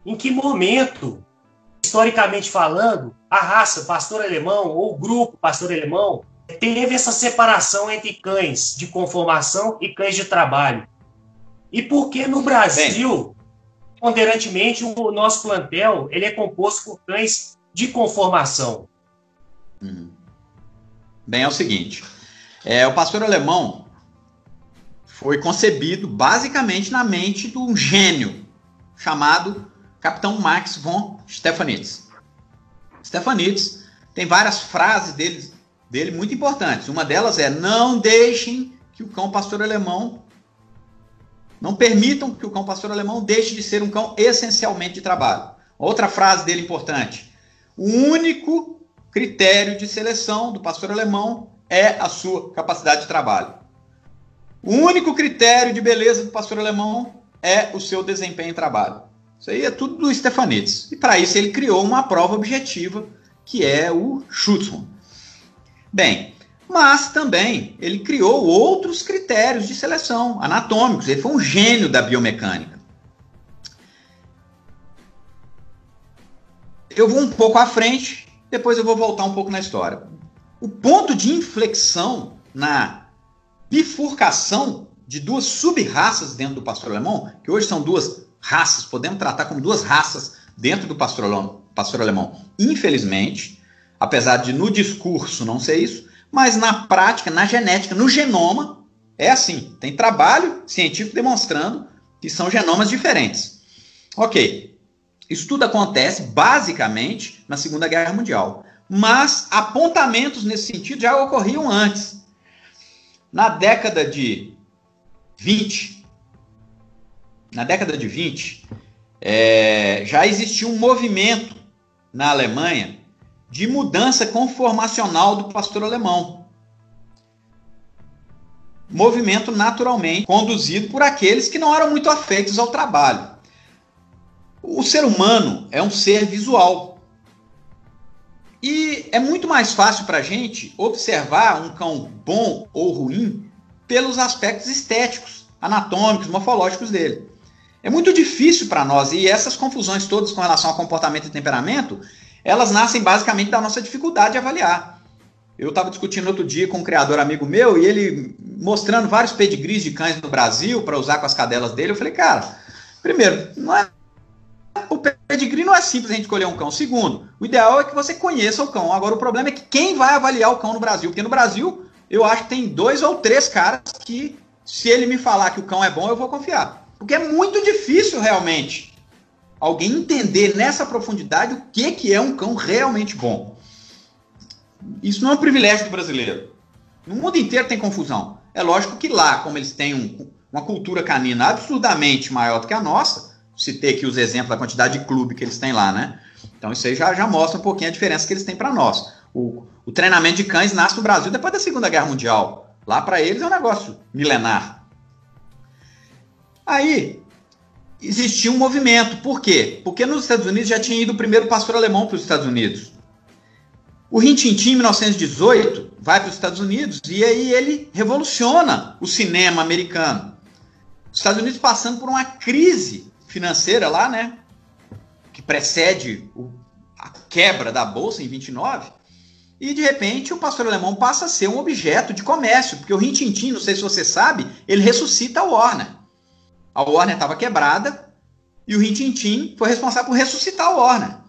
Em que momento, historicamente falando, a raça pastor alemão ou o grupo pastor alemão teve essa separação entre cães de conformação e cães de trabalho? E por que no Bem, Brasil, ponderantemente, o nosso plantel ele é composto por cães de conformação? bem, é o seguinte, o pastor alemão foi concebido basicamente na mente de um gênio chamado Capitão Max von Stefanitz. Stefanitz tem várias frases dele muito importantes. Uma delas é: não deixem que o cão pastor alemão, não permitam que o cão pastor alemão deixe de ser um cão essencialmente de trabalho. Outra frase dele importante: o único critério de seleção do pastor alemão é a sua capacidade de trabalho. O único critério de beleza do pastor alemão é o seu desempenho em trabalho. Isso aí é tudo do Stefanitz. E para isso ele criou uma prova objetiva, que é o Schutzhund. Bem, mas também ele criou outros critérios de seleção anatômicos. Ele foi um gênio da biomecânica. Eu vou um pouco à frente, depois eu vou voltar um pouco na história. O ponto de inflexão na bifurcação de duas sub-raças dentro do pastor alemão, que hoje são duas raças, podemos tratar como duas raças dentro do pastor alemão, infelizmente, apesar de no discurso não ser isso, mas na prática, na genética, no genoma, é assim. Tem trabalho científico demonstrando que são genomas diferentes. Ok, isso tudo acontece basicamente na Segunda Guerra Mundial, mas apontamentos nesse sentido já ocorriam antes. Na década de 20, já existia um movimento na Alemanha de mudança conformacional do pastor alemão. Movimento naturalmente conduzido por aqueles que não eram muito afeitos ao trabalho. O ser humano é um ser visual. E é muito mais fácil para a gente observar um cão bom ou ruim pelos aspectos estéticos, anatômicos, morfológicos dele. É muito difícil para nós, e essas confusões todas com relação ao comportamento e temperamento, elas nascem basicamente da nossa dificuldade de avaliar. Eu estava discutindo outro dia com um criador amigo meu, e ele mostrando vários pedigrees de cães no Brasil para usar com as cadelas dele. Eu falei, cara, primeiro, o pedigree não é simples a gente escolher um cão. Segundo, o ideal é que você conheça o cão. Agora, o problema é que quem vai avaliar o cão no Brasil? Porque no Brasil, eu acho que tem 2 ou 3 caras que, se ele me falar que o cão é bom, eu vou confiar. Porque é muito difícil, realmente, alguém entender nessa profundidade o que é um cão realmente bom. Isso não é um privilégio do brasileiro. No mundo inteiro tem confusão. É lógico que lá, como eles têm uma cultura canina absurdamente maior do que a nossa, citei aqui os exemplos da quantidade de clube que eles têm lá, né? Então isso aí já mostra um pouquinho a diferença que eles têm para nós. O treinamento de cães nasce no Brasil depois da Segunda Guerra Mundial. Lá para eles é um negócio milenar. Aí existia um movimento. Por quê? Porque nos Estados Unidos já tinha ido o primeiro pastor alemão para os Estados Unidos. O Rin Tin Tin, em 1918, vai para os Estados Unidos e aí ele revoluciona o cinema americano. Os Estados Unidos passando por uma crise financeira lá, né, que precede a quebra da Bolsa em 29, e de repente o pastor alemão passa a ser um objeto de comércio, porque o Rin Tin Tin, não sei se você sabe, ele ressuscita a Warner. A Warner estava quebrada e o Rin Tin Tin foi responsável por ressuscitar a Warner.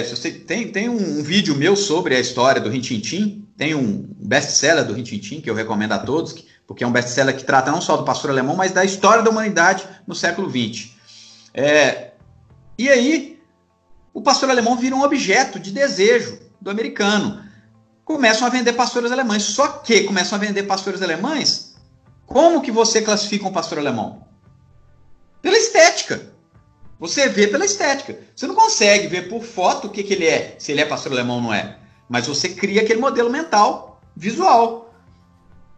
Você tem um vídeo meu sobre a história do Rin Tin Tin, tem um best-seller do Rin Tin Tin que eu recomendo a todos, porque é um best-seller que trata não só do pastor alemão, mas da história da humanidade no século XX. E aí, o pastor alemão vira um objeto de desejo do americano. Começam a vender pastores alemães. Só que começam a vender pastores alemães, como que você classifica um pastor alemão? Pela estética. Você vê pela estética. Você não consegue ver por foto o que ele é, se ele é pastor alemão ou não é. Mas você cria aquele modelo mental, visual.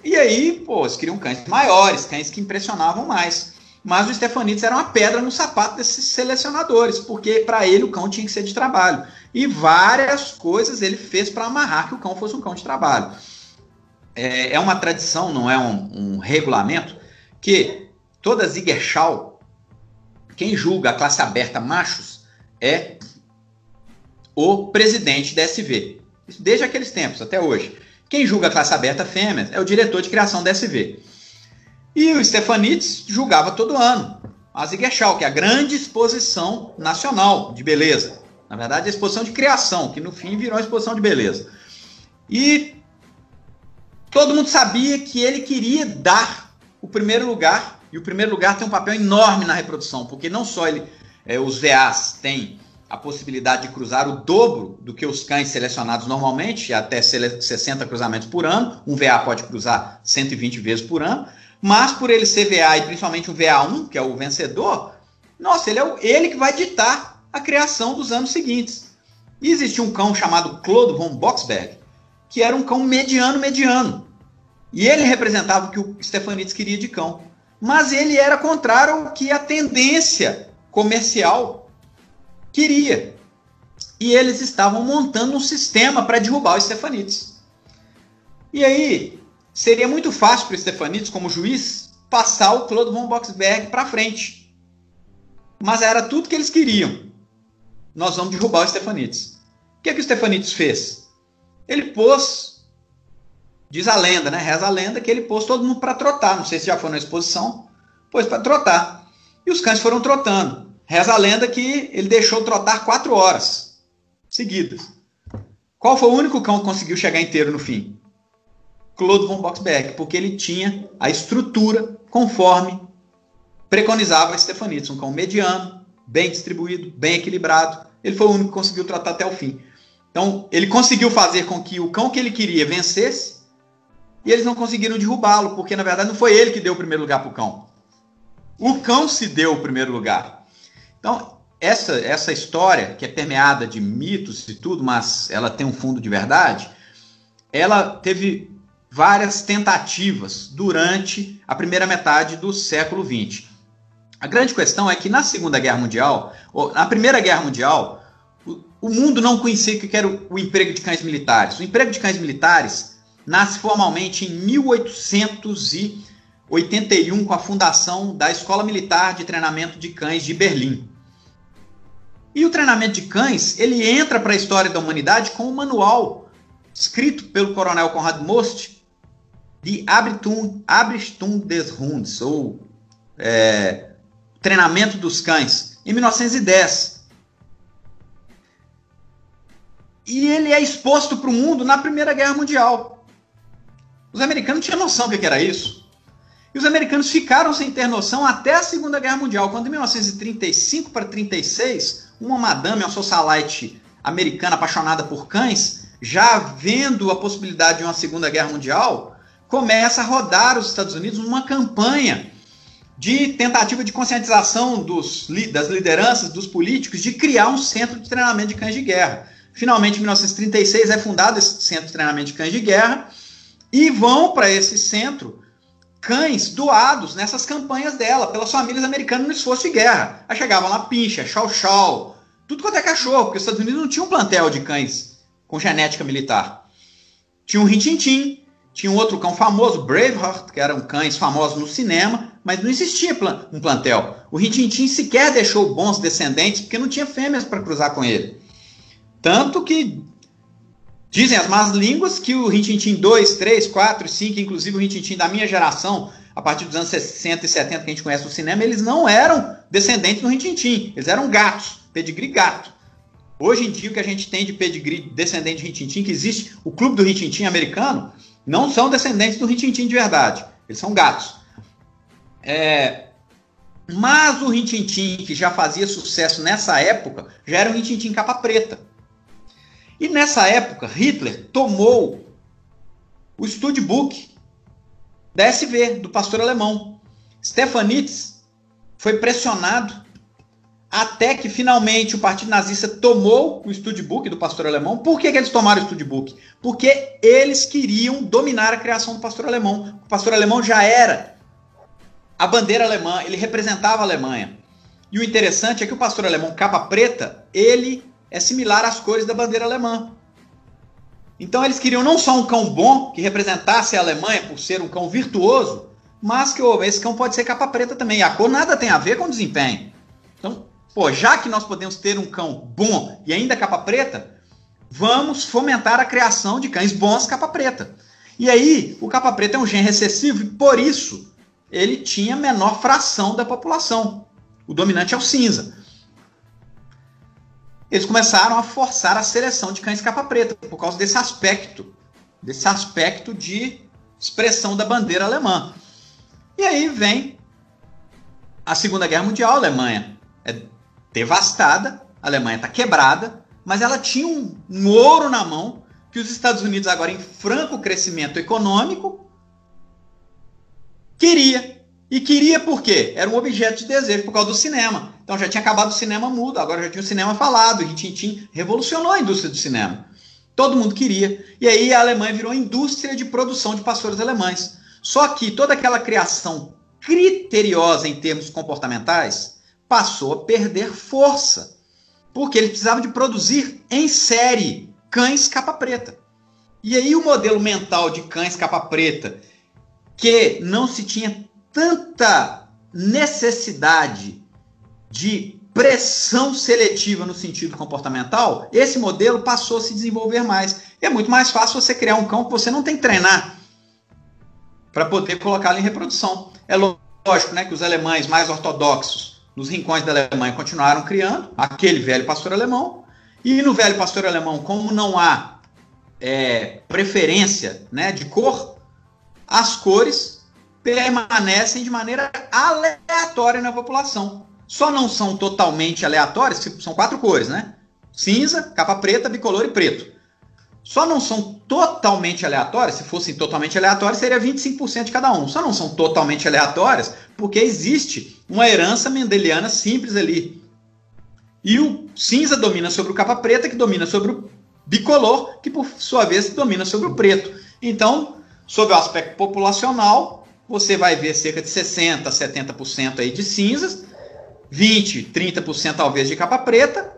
E aí, eles criam cães maiores, cães que impressionavam mais. Mas o Stefanitz era uma pedra no sapato desses selecionadores, porque para ele o cão tinha que ser de trabalho. E várias coisas ele fez para amarrar que o cão fosse um cão de trabalho. É uma tradição, não é um regulamento, que toda Ziegerschau quem julga a classe aberta machos é o presidente da SV. Isso desde aqueles tempos, até hoje. Quem julga a classe aberta fêmeas é o diretor de criação da SV. E o Stefanitz julgava todo ano a Ziegerschau, que é a grande exposição nacional de beleza. Na verdade, a exposição de criação, que no fim virou a exposição de beleza. E todo mundo sabia que ele queria dar o primeiro lugar, e o primeiro lugar tem um papel enorme na reprodução, porque não só os VAs têm a possibilidade de cruzar o dobro do que os cães selecionados normalmente, até 60 cruzamentos por ano, um VA pode cruzar 120 vezes por ano, mas por ele ser VA e principalmente um VA1, que é o vencedor, nossa, ele que vai ditar a criação dos anos seguintes. E existia um cão chamado Claude von Boxberg, que era um cão mediano. E ele representava o que o Stefanitz queria de cão. Mas ele era contrário ao que a tendência comercial queria. E eles estavam montando um sistema para derrubar o Stefanitz. E aí, seria muito fácil para o Stefanitz, como juiz, passar o Claude von Boxberg para frente. Mas era tudo que eles queriam. Nós vamos derrubar o Stefanitz. O que o Stefanitz fez? Ele pôs, diz a lenda, né? Reza a lenda que ele pôs todo mundo para trotar. Não sei se já foi na exposição, pôs para trotar. E os cães foram trotando. Reza a lenda que ele deixou trotar 4 horas seguidas. Qual foi o único cão que conseguiu chegar inteiro no fim? Claude von Boxberg, porque ele tinha a estrutura conforme preconizava Stefanitz, um cão mediano, bem distribuído, bem equilibrado. Ele foi o único que conseguiu tratar até o fim. Então, ele conseguiu fazer com que o cão que ele queria vencesse e eles não conseguiram derrubá-lo, porque, na verdade, não foi ele que deu o primeiro lugar para o cão. O cão se deu o primeiro lugar. Então, essa história, que é permeada de mitos e tudo, mas ela tem um fundo de verdade, ela teve várias tentativas durante a primeira metade do século XX. A grande questão é que na Segunda Guerra Mundial, ou na Primeira Guerra Mundial, o mundo não conhecia o que era o emprego de cães militares. O emprego de cães militares nasce formalmente em 1881 com a fundação da Escola Militar de Treinamento de Cães de Berlim. E o treinamento de cães, ele entra para a história da humanidade com um manual escrito pelo coronel Konrad Most de Abrichtung des Hundes, ou Treinamento dos Cães, em 1910. E ele é exposto para o mundo na Primeira Guerra Mundial. Os americanos tinham noção do que era isso. E os americanos ficaram sem ter noção até a Segunda Guerra Mundial, quando em 1935 para 1936, uma madame, uma socialite americana apaixonada por cães, já vendo a possibilidade de uma Segunda Guerra Mundial, começa a rodar os Estados Unidos numa campanha de tentativa de conscientização das lideranças, dos políticos, de criar um centro de treinamento de cães de guerra. Finalmente, em 1936, é fundado esse centro de treinamento de cães de guerra e vão para esse centro cães doados nessas campanhas dela, pelas famílias americanas no esforço de guerra. Aí chegavam lá Pinscher, Chow Chow, tudo quanto é cachorro, porque os Estados Unidos não tinham um plantel de cães com genética militar. Tinha um Rin-Tin-Tin, tinha um outro cão famoso, Braveheart, que eram cães famosos no cinema, mas não existia um plantel. O Rin-Tin-Tin sequer deixou bons descendentes, porque não tinha fêmeas para cruzar com ele. Tanto que dizem as más línguas que o Rin-Tin-Tin 2, 3, 4, 5, inclusive o Rin-Tin-Tin da minha geração, a partir dos anos 60 e 70 que a gente conhece no cinema, eles não eram descendentes do Rin-Tin-Tin, eles eram gatos, pedigree gato. Hoje em dia o que a gente tem de pedigree descendente de Rin-Tin-Tin, que existe, o clube do Rin-Tin-Tin americano, não são descendentes do Rin-Tin-Tin de verdade, eles são gatos. Mas o Rin-Tin-Tin, que já fazia sucesso nessa época, já era um Rin-Tin-Tin capa preta. E nessa época, Hitler tomou o studbook da SV, do pastor alemão. Stefanitz foi pressionado até que finalmente o partido nazista tomou o studbook do pastor alemão. Por que eles tomaram o studbook? Porque eles queriam dominar a criação do pastor alemão. O pastor alemão já era a bandeira alemã, ele representava a Alemanha. E o interessante é que o pastor alemão capa preta, ele é similar às cores da bandeira alemã. Então eles queriam não só um cão bom, que representasse a Alemanha por ser um cão virtuoso, mas que esse cão pode ser capa preta também. E a cor nada tem a ver com o desempenho. Então, já que nós podemos ter um cão bom e ainda capa preta, vamos fomentar a criação de cães bons capa preta. E aí, o capa preta é um gene recessivo e, por isso, ele tinha menor fração da população. O dominante é o cinza. Eles começaram a forçar a seleção de cães capa preta por causa desse aspecto de expressão da bandeira alemã. E aí vem a Segunda Guerra Mundial, a Alemanha é devastada, a Alemanha está quebrada, mas ela tinha um ouro na mão que os Estados Unidos, agora em franco crescimento econômico, queria. E queria por quê? Era um objeto de desejo por causa do cinema. Então já tinha acabado o cinema mudo, agora já tinha o cinema falado. E Tintin revolucionou a indústria do cinema. Todo mundo queria. E aí a Alemanha virou indústria de produção de pastores alemães. Só que toda aquela criação criteriosa em termos comportamentais passou a perder força. Porque eles precisavam de produzir em série cães capa preta. E aí o modelo mental de cães capa preta, que não se tinha tanta necessidade de pressão seletiva no sentido comportamental, esse modelo passou a se desenvolver mais. E é muito mais fácil você criar um cão que você não tem que treinar para poder colocá-lo em reprodução. É lógico, né, que os alemães mais ortodoxos nos rincões da Alemanha continuaram criando aquele velho pastor alemão. E no velho pastor alemão, como não há preferência, né, de cor, as cores permanecem de maneira aleatória na população. Só não são totalmente aleatórias, são 4 cores, né? Cinza, capa preta, bicolor e preto. Só não são totalmente aleatórias, se fossem totalmente aleatórias, seria 25% de cada um. Só não são totalmente aleatórias porque existe uma herança mendeliana simples ali. E o cinza domina sobre o capa preta, que domina sobre o bicolor, que por sua vez domina sobre o preto. Então, sob o aspecto populacional, você vai ver cerca de 60%, 70% aí de cinzas, 20%, 30% talvez de capa preta,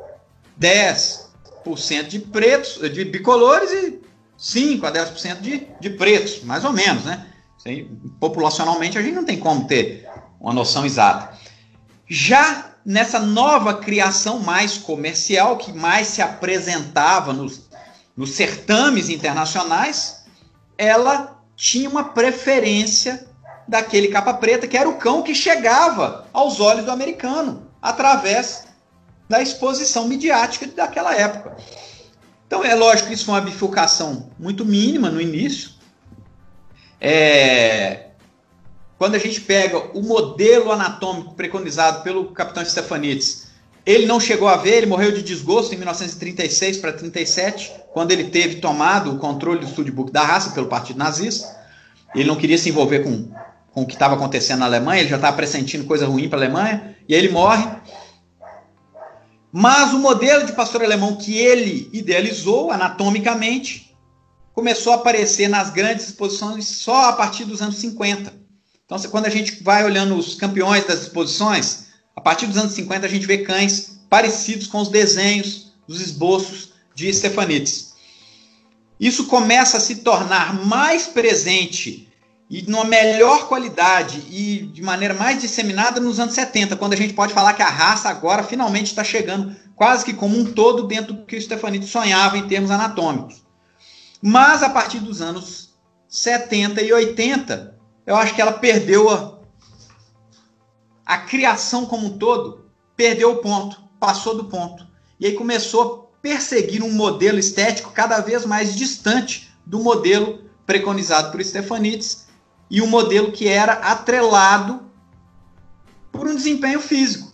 10% de pretos, de bicolores e 5% a 10% de pretos, mais ou menos, né? Aí, populacionalmente a gente não tem como ter uma noção exata. Já nessa nova criação mais comercial, que mais se apresentava nos certames internacionais, ela tinha uma preferência daquele capa preta, que era o cão que chegava aos olhos do americano, através da exposição midiática daquela época. Então, é lógico que isso foi uma bifurcação muito mínima no início. Quando a gente pega o modelo anatômico preconizado pelo capitão Stefanitz, ele não chegou a ver, ele morreu de desgosto em 1936 para 1937, quando ele teve tomado o controle do studbook da raça pelo Partido Nazista. Ele não queria se envolver com o que estava acontecendo na Alemanha, ele já estava pressentindo coisa ruim para a Alemanha, e aí ele morre. Mas o modelo de pastor alemão que ele idealizou anatomicamente começou a aparecer nas grandes exposições só a partir dos anos 50. Então, quando a gente vai olhando os campeões das exposições, a partir dos anos 50 a gente vê cães parecidos com os desenhos, os esboços de Stefanitz. Isso começa a se tornar mais presente e numa melhor qualidade e de maneira mais disseminada nos anos 70, quando a gente pode falar que a raça agora finalmente está chegando quase que como um todo dentro do que o Stefanitz sonhava em termos anatômicos. Mas a partir dos anos 70 e 80, eu acho que ela perdeu a criação como um todo, perdeu o ponto, passou do ponto. E aí começou a perseguir um modelo estético cada vez mais distante do modelo preconizado por Stefanitz, e um modelo que era atrelado por um desempenho físico.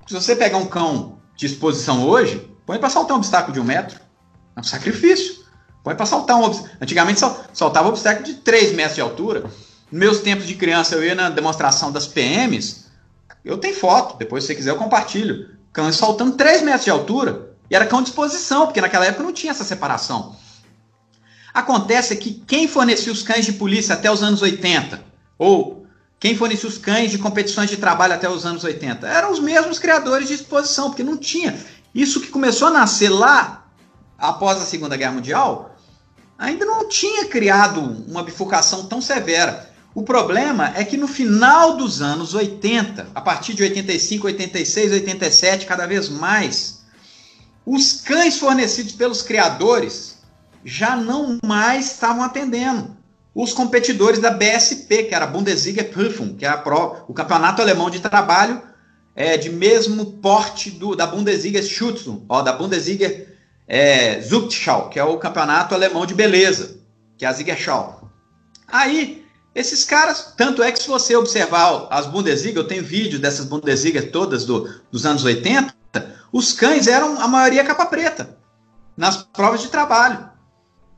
Se você pegar um cão de exposição hoje, põe para saltar um obstáculo de 1 metro. É um sacrifício. Põe para saltar um obstáculo. Antigamente saltava um obstáculo de 3 metros de altura. Nos meus tempos de criança, eu ia na demonstração das PMs. Eu tenho foto, depois se você quiser eu compartilho. Cães saltando 3 metros de altura. E era cão de exposição, porque naquela época não tinha essa separação. Acontece que quem fornecia os cães de polícia até os anos 80, ou quem fornecia os cães de competições de trabalho até os anos 80, eram os mesmos criadores de exposição, porque não tinha. Isso que começou a nascer lá, após a Segunda Guerra Mundial, ainda não tinha criado uma bifurcação tão severa. O problema é que no final dos anos 80, a partir de 85, 86, 87, cada vez mais, os cães fornecidos pelos criadores já não mais estavam atendendo os competidores da BSP, que era a Bundesliga Prüfung, que é o campeonato alemão de trabalho de mesmo porte da Bundesliga Schutzung, da Bundesliga Zuchtschau, que é o campeonato alemão de beleza, que é a Siegerschau. Aí, esses caras, tanto é que se você observar as Bundesliga, eu tenho vídeo dessas Bundesliga todas dos anos 80, os cães eram a maioria capa preta, nas provas de trabalho.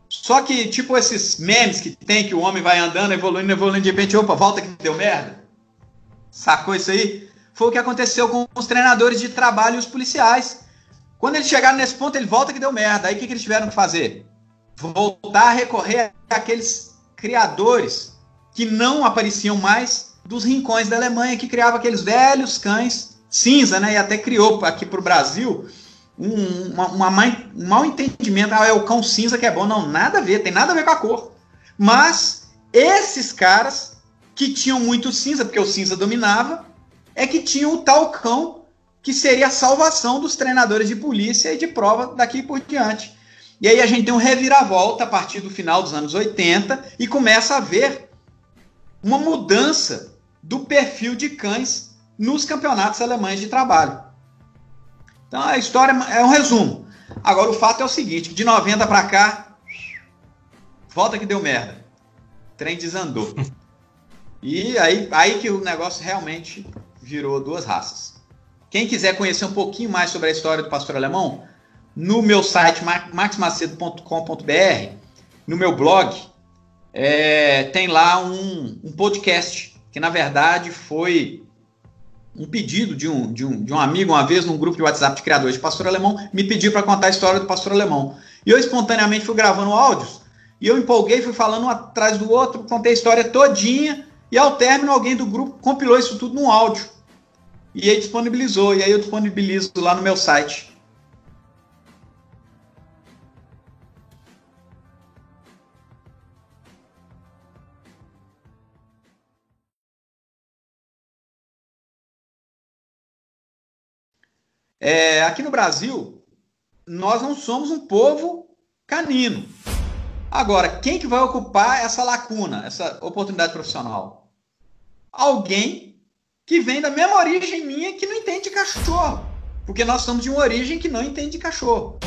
Só que, tipo esses memes que tem, que o homem vai andando, evoluindo, de repente, opa, volta que deu merda. Sacou isso aí? Foi o que aconteceu com os treinadores de trabalho e os policiais. Quando eles chegaram nesse ponto, ele volta que deu merda. Aí o que eles tiveram que fazer? Voltar a recorrer àqueles criadores que não apareciam mais dos rincões da Alemanha, que criavam aqueles velhos cães cinza, né? E até criou aqui para o Brasil um mau entendimento. É o cão cinza que é bom. Não, nada a ver, tem nada a ver com a cor. Mas esses caras que tinham muito cinza, porque o cinza dominava, é que tinham o tal cão que seria a salvação dos treinadores de polícia e de prova daqui por diante. E aí a gente tem um reviravolta a partir do final dos anos 80 e começa a ver uma mudança do perfil de cães nos campeonatos alemães de trabalho. Então a história é um resumo. Agora o fato é o seguinte, de 90 para cá, volta que deu merda. O trem desandou. E aí que o negócio realmente virou duas raças. Quem quiser conhecer um pouquinho mais sobre a história do pastor alemão, no meu site maxmacedo.com.br, no meu blog, tem lá um podcast, que na verdade foi um pedido de um amigo, uma vez num grupo de WhatsApp de criadores de pastor alemão, me pediu para contar a história do pastor alemão. E eu espontaneamente fui gravando áudios, e eu empolguei, fui falando um atrás do outro, contei a história todinha, e ao término alguém do grupo compilou isso tudo num áudio. E aí disponibilizou, e aí eu disponibilizo lá no meu site. Aqui no Brasil, nós não somos um povo canino. Agora, quem que vai ocupar essa lacuna, essa oportunidade profissional? Alguém que vem da mesma origem minha que não entende de cachorro. Porque nós somos de uma origem que não entende de cachorro.